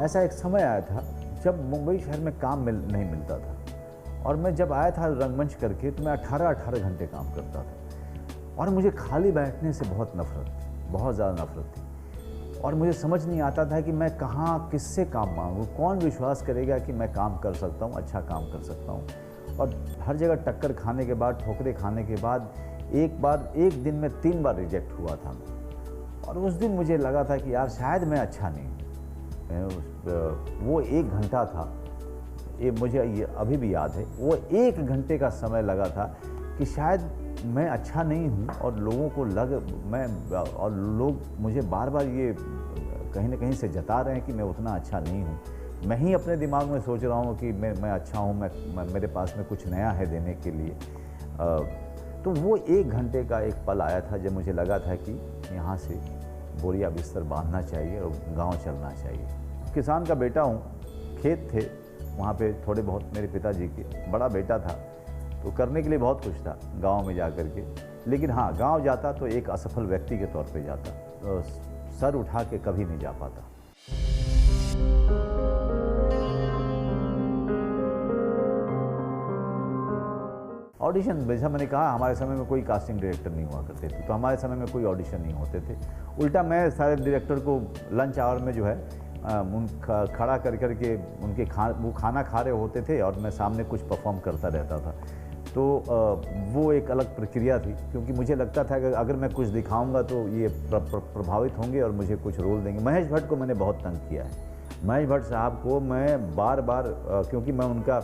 ऐसा एक समय आया था जब मुंबई शहर में काम नहीं मिलता था, और मैं जब आया था रंगमंच करके तो मैं 18-18 घंटे काम करता था, और मुझे खाली बैठने से बहुत नफरत थी, बहुत ज़्यादा नफरत थी। और मुझे समझ नहीं आता था कि मैं कहाँ किससे काम मांगूँ, कौन विश्वास करेगा कि मैं काम कर सकता हूँ, अच्छा काम कर सकता हूँ। और हर जगह टक्कर खाने के बाद, ठोकरे खाने के बाद एक दिन में 3 बार रिजेक्ट हुआ था मैं। और उस दिन मुझे लगा था कि यार शायद मैं अच्छा नहीं हूँ। वो 1 घंटा था, ये मुझे अभी भी याद है, वो 1 घंटे का समय लगा था कि शायद मैं अच्छा नहीं हूँ, और लोगों को और लोग मुझे बार बार ये कहीं ना कहीं से जता रहे हैं कि मैं उतना अच्छा नहीं हूँ। मैं ही अपने दिमाग में सोच रहा हूँ कि मैं अच्छा हूँ, मेरे पास में कुछ नया है देने के लिए। तो वो 1 घंटे का एक पल आया था जब मुझे लगा था कि यहाँ से बोरिया बिस्तर बांधना चाहिए और गांव चलना चाहिए। किसान का बेटा हूँ, खेत थे वहाँ पे थोड़े बहुत मेरे पिताजी के, बड़ा बेटा था तो करने के लिए बहुत कुछ था गांव में जा कर के। लेकिन हाँ, गांव जाता तो एक असफल व्यक्ति के तौर पे जाता, तो सर उठा के कभी नहीं जा पाता। ऑडिशन, जैसा मैंने कहा, हमारे समय में कोई कास्टिंग डायरेक्टर नहीं हुआ करते थे, तो हमारे समय में कोई ऑडिशन नहीं होते थे। उल्टा मैं सारे डायरेक्टर को लंच आवर में जो है खड़ा कर करके उनके वो खाना खा रहे होते थे और मैं सामने कुछ परफॉर्म करता रहता था। तो वो एक अलग प्रक्रिया थी, क्योंकि मुझे लगता था कि अगर मैं कुछ दिखाऊंगा तो ये प्रभावित होंगे और मुझे कुछ रोल देंगे। महेश भट्ट को मैंने बहुत तंग किया है। महेश भट्ट साहब को मैं बार बार, क्योंकि मैं उनका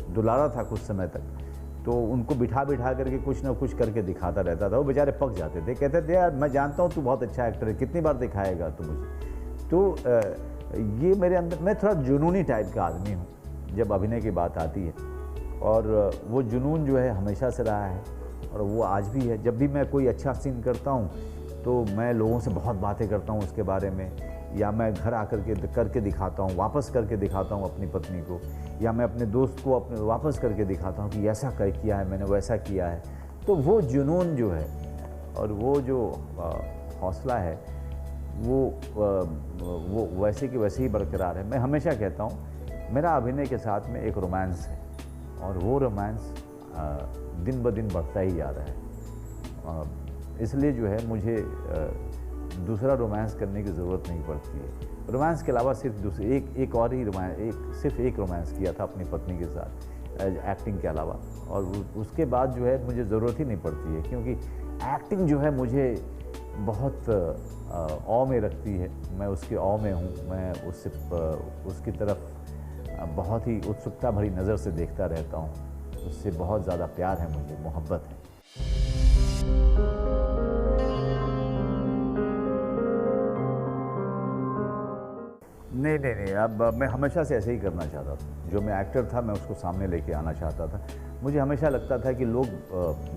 दुलारा था कुछ समय तक, तो उनको बिठा करके कुछ ना कुछ करके दिखाता रहता था। वो बेचारे पक जाते थे, कहते थे यार मैं जानता हूँ तू बहुत अच्छा एक्टर है, कितनी बार दिखाएगा तू मुझे। तो ये मेरे अंदर, मैं थोड़ा जुनूनी टाइप का आदमी हूँ जब अभिनय की बात आती है, और वो जुनून जो है हमेशा से रहा है और वो आज भी है। जब भी मैं कोई अच्छा सीन करता हूँ तो मैं लोगों से बहुत बातें करता हूँ उसके बारे में, या मैं घर आकर के करके दिखाता हूँ, वापस करके दिखाता हूँ अपनी पत्नी को, या मैं अपने दोस्त को अपने वापस करके दिखाता हूँ कि ऐसा किया है मैंने, वैसा किया है। तो वो जुनून जो है और वो जो हौसला है वो वैसे की वैसे ही बरकरार है। मैं हमेशा कहता हूँ मेरा अभिनय के साथ में एक रोमांस है, और वो रोमांस दिन ब दिन बढ़ता ही जा रहा है। इसलिए जो है मुझे दूसरा रोमांस करने की ज़रूरत नहीं पड़ती है। रोमांस के अलावा सिर्फ एक और ही सिर्फ एक रोमांस किया था अपनी पत्नी के साथ एक्टिंग के अलावा, और उसके बाद जो है मुझे ज़रूरत ही नहीं पड़ती है, क्योंकि एक्टिंग जो है मुझे बहुत औ में रखती है। मैं उसके औ में हूँ, मैं उसकी तरफ बहुत ही उत्सुकता भरी नज़र से देखता रहता हूँ। उससे बहुत ज़्यादा प्यार है मुझे, मोहब्बत है। नहीं, अब मैं हमेशा से ऐसे ही करना चाहता था। जो मैं एक्टर था मैं उसको सामने लेके आना चाहता था। मुझे हमेशा लगता था कि लोग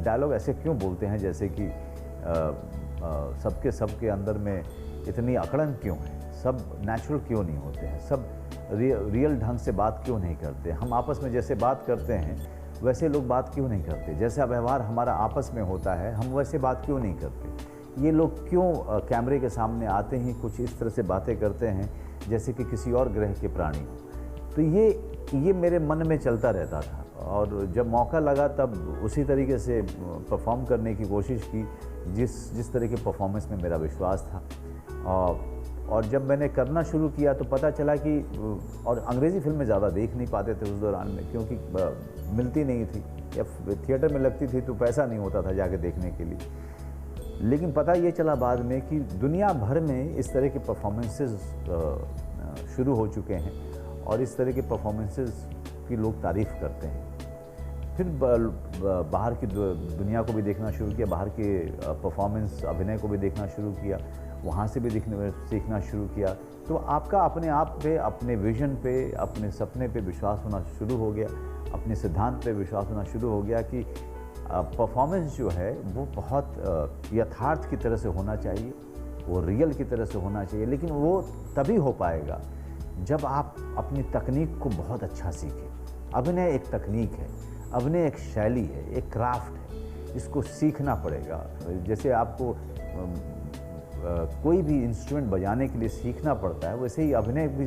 डायलॉग ऐसे क्यों बोलते हैं, जैसे कि सबके अंदर में इतनी अकड़न क्यों है, सब नेचुरल क्यों नहीं होते हैं, सब रियल ढंग से बात क्यों नहीं करते। हम आपस में जैसे बात करते हैं वैसे लोग बात क्यों नहीं करते, जैसा व्यवहार हमारा आपस में होता है हम वैसे बात क्यों नहीं करते। ये लोग क्यों कैमरे के सामने आते ही कुछ इस तरह से बातें करते हैं जैसे कि किसी और ग्रह के प्राणी हो। तो ये मेरे मन में चलता रहता था, और जब मौका लगा तब उसी तरीके से परफॉर्म करने की कोशिश की जिस तरह के परफॉर्मेंस में मेरा विश्वास था। और जब मैंने करना शुरू किया तो पता चला कि, और अंग्रेज़ी फिल्में ज़्यादा देख नहीं पाते थे उस दौरान में, क्योंकि मिलती नहीं थी, या थिएटर में लगती थी तो पैसा नहीं होता था जाके देखने के लिए। लेकिन पता ये चला बाद में कि दुनिया भर में इस तरह के परफॉर्मेंसेस शुरू हो चुके हैं, और इस तरह के परफॉर्मेंसेस की लोग तारीफ़ करते हैं। फिर बाहर की दुनिया को भी देखना शुरू किया, बाहर के परफॉर्मेंस अभिनय को भी देखना शुरू किया, वहाँ से भी सीखना शुरू किया। तो आपका अपने आप पे, अपने विजन पे, अपने सपने पे विश्वास होना शुरू हो गया, अपने सिद्धांत पे विश्वास होना शुरू हो गया कि परफॉर्मेंस जो है वो बहुत यथार्थ की तरह से होना चाहिए, वो रियल की तरह से होना चाहिए। लेकिन वो तभी हो पाएगा जब आप अपनी तकनीक को बहुत अच्छा सीखें। अभिनय एक तकनीक है, अभिनय एक शैली है, एक क्राफ्ट है, इसको सीखना पड़ेगा। जैसे आपको कोई भी इंस्ट्रूमेंट बजाने के लिए सीखना पड़ता है, वैसे ही अभिनय भी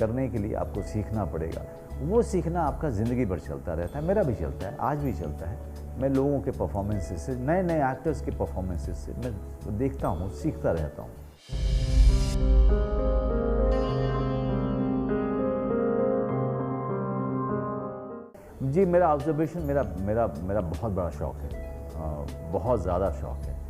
करने के लिए आपको सीखना पड़ेगा। वो सीखना आपका ज़िंदगी भर चलता रहता है, मेरा भी चलता है, आज भी चलता है। मैं लोगों के परफॉर्मेंसेस से, नए नए एक्टर्स के परफॉर्मेंसेस से मैं देखता हूँ, सीखता रहता हूँ। जी, मेरा ऑब्जर्वेशन मेरा बहुत बड़ा शौक़ है, बहुत ज़्यादा शौक़ है।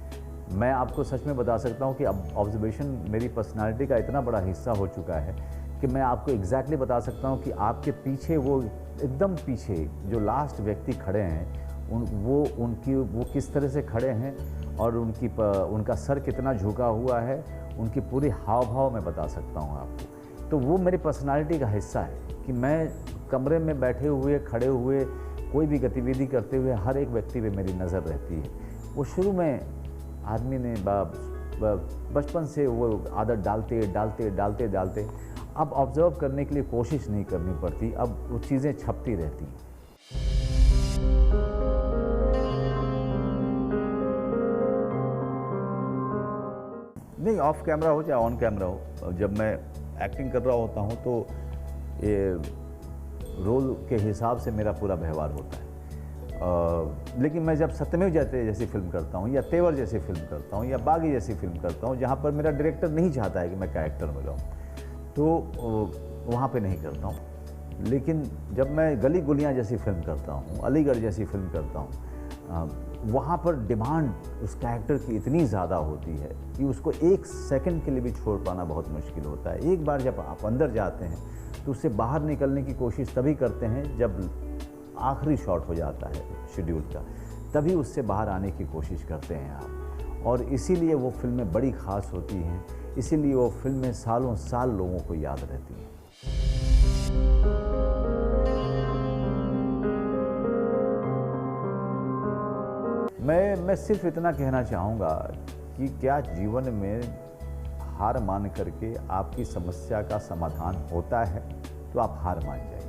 मैं आपको सच में बता सकता हूँ कि अब ऑब्जर्वेशन मेरी पर्सनालिटी का इतना बड़ा हिस्सा हो चुका है कि मैं आपको एग्जैक्टली बता सकता हूँ कि आपके पीछे, वो एकदम पीछे जो लास्ट व्यक्ति खड़े हैं, वो किस तरह से खड़े हैं और उनका सर कितना झुका हुआ है, उनकी पूरी हाव भाव मैं बता सकता हूँ आपको। तो वो मेरी पर्सनालिटी का हिस्सा है कि मैं कमरे में बैठे हुए, खड़े हुए, कोई भी गतिविधि करते हुए हर एक व्यक्ति पे मेरी नज़र रहती है। वो शुरू में आदमी ने बचपन से वो आदत डालते अब ऑब्ज़र्व करने के लिए कोशिश नहीं करनी पड़ती, अब वो चीज़ें छपती रहती हैं। नहीं, ऑफ कैमरा हो चाहे ऑन कैमरा हो, जब मैं एक्टिंग कर रहा होता हूँ तो ये रोल के हिसाब से मेरा पूरा व्यवहार होता है। लेकिन मैं जब सत्यमेव जयते जैसी फिल्म करता हूँ, या तेवर जैसी फिल्म करता हूँ, या बागी जैसी फिल्म करता हूँ, जहाँ पर मेरा डायरेक्टर नहीं चाहता है कि मैं कैरेक्टर में जाऊँ, तो वहाँ पे नहीं करता हूँ। लेकिन जब मैं गली गुलियाँ जैसी फिल्म करता हूँ, अलीगढ़ जैसी फिल्म करता हूँ, वहाँ पर डिमांड उस कैरेक्टर की इतनी ज़्यादा होती है कि उसको एक सेकंड के लिए भी छोड़ पाना बहुत मुश्किल होता है। एक बार जब आप अंदर जाते हैं तो उससे बाहर निकलने की कोशिश तभी करते हैं जब आखिरी शॉट हो जाता है शेड्यूल का, तभी उससे बाहर आने की कोशिश करते हैं आप। और इसीलिए वो फिल्में बड़ी ख़ास होती हैं, इसीलिए वो फिल्में सालों साल लोगों को याद रहती हैं। मैं सिर्फ इतना कहना चाहूँगा कि क्या जीवन में हार मान करके आपकी समस्या का समाधान होता है तो आप हार मान जाइए।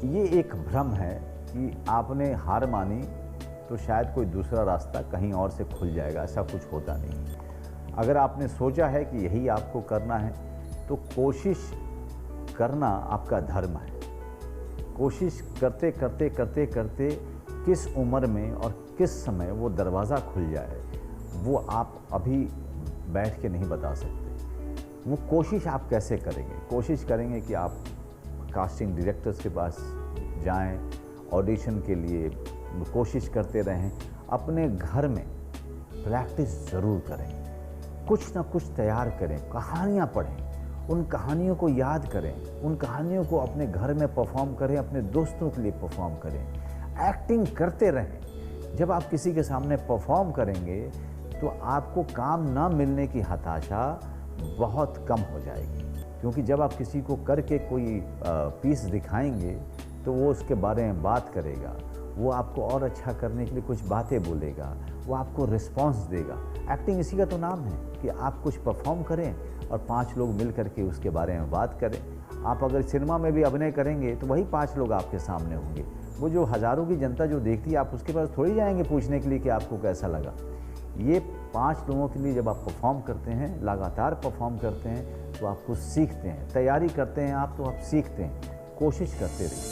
ये एक भ्रम है कि आपने हार मानी तो शायद कोई दूसरा रास्ता कहीं और से खुल जाएगा, ऐसा कुछ होता नहीं। अगर आपने सोचा है कि यही आपको करना है तो कोशिश करना आपका धर्म है। कोशिश करते करते करते करते किस उम्र में और किस समय वो दरवाज़ा खुल जाए, वो आप अभी बैठ के नहीं बता सकते। वो कोशिश आप कैसे करेंगे? कोशिश करेंगे कि आप कास्टिंग डायरेक्टर्स के पास जाएं, ऑडिशन के लिए कोशिश करते रहें, अपने घर में प्रैक्टिस ज़रूर करें, कुछ ना कुछ तैयार करें, कहानियाँ पढ़ें, उन कहानियों को याद करें, उन कहानियों को अपने घर में परफॉर्म करें, अपने दोस्तों के लिए परफॉर्म करें, एक्टिंग करते रहें। जब आप किसी के सामने परफॉर्म करेंगे तो आपको काम ना मिलने की हताशा बहुत कम हो जाएगी, क्योंकि जब आप किसी को करके कोई पीस दिखाएंगे तो वो उसके बारे में बात करेगा, वो आपको और अच्छा करने के लिए कुछ बातें बोलेगा, वो आपको रिस्पॉन्स देगा। एक्टिंग इसी का तो नाम है कि आप कुछ परफॉर्म करें और 5 लोग मिल करके उसके बारे में बात करें। आप अगर सिनेमा में भी अभिनय करेंगे तो वही 5 लोग आपके सामने होंगे। वो जो हज़ारों की जनता जो देखती है, आप उसके पास थोड़ी जाएंगे पूछने के लिए कि आपको कैसा लगा। ये 5 लोगों के लिए जब आप परफॉर्म करते हैं, लगातार परफॉर्म करते हैं, तो आप कुछ सीखते हैं। तैयारी करते हैं आप तो आप सीखते हैं। कोशिश करते रहिए।